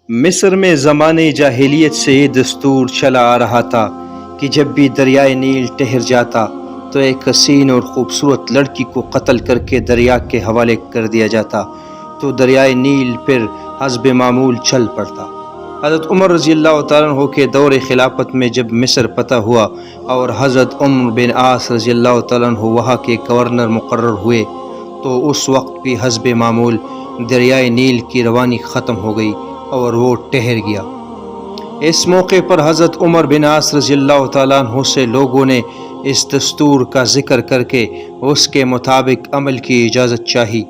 مصر میں زمانے جاہلیت سے یہ دستور چلا آ رہا تھا کہ جب بھی دریائے نیل ٹھہر جاتا تو ایک حسین اور خوبصورت لڑکی کو قتل کر کے دریا کے حوالے کر دیا جاتا تو دریائے نیل پھر حسب معمول چل پڑتا۔ حضرت عمر رضی اللہ تعالیٰ عنہ کے دور خلافت میں جب مصر فتح ہوا اور حضرت عمرو بن عاص رضی اللہ تعالیٰ عنہ وہاں کے گورنر مقرر ہوئے تو اس وقت بھی حسب معمول دریائے نیل کی روانی ختم ہو گئی اور وہ ٹھہر گیا۔ اس موقع پر حضرت عمر بن عاص رضی اللہ تعالیٰ عنہ سے لوگوں نے اس دستور کا ذکر کر کے اس کے مطابق عمل کی اجازت چاہی۔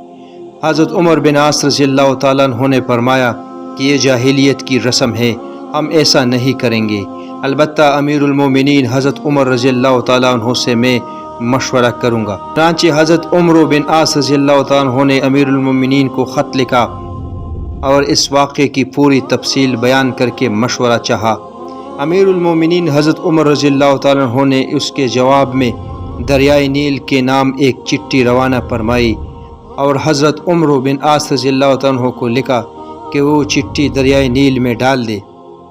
حضرت عمر بن عاص رضی اللہ تعالیٰ عنہ نے فرمایا کہ یہ جاہلیت کی رسم ہے، ہم ایسا نہیں کریں گے، البتہ امیر المومنین حضرت عمر رضی اللہ تعالیٰ عنہ سے میں مشورہ کروں گا۔ چنانچہ حضرت عمر بن عاص رضی اللہ تعالیٰ عنہ نے امیر المومنین کو خط لکھا اور اس واقعے کی پوری تفصیل بیان کر کے مشورہ چاہا۔ امیر المومنین حضرت عمر رضی اللہ تعالیٰ عنہ نے اس کے جواب میں دریائے نیل کے نام ایک چٹھی روانہ فرمائی اور حضرت عمر بن عاص رضی اللہ تعالیٰ عنہ کو لکھا کہ وہ چٹھی دریائے نیل میں ڈال دے۔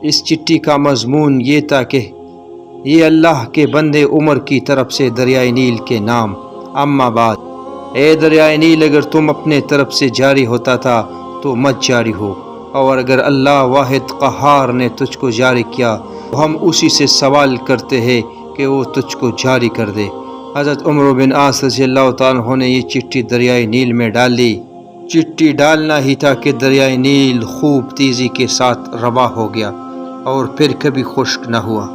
اس چٹھی کا مضمون یہ تھا کہ یہ اللہ کے بندے عمر کی طرف سے دریائے نیل کے نام، اما بعد، اے دریائے نیل اگر تم اپنے طرف سے جاری ہوتا تھا تو مت جاری ہو، اور اگر اللہ واحد قہار نے تجھ کو جاری کیا تو ہم اسی سے سوال کرتے ہیں کہ وہ تجھ کو جاری کر دے۔ حضرت عمر بن عاص رضی اللہ تعالیٰ عنہ نے یہ چٹھی دریائے نیل میں ڈال دی۔ چٹھی ڈالنا ہی تھا کہ دریائے نیل خوب تیزی کے ساتھ رواں ہو گیا اور پھر کبھی خشک نہ ہوا۔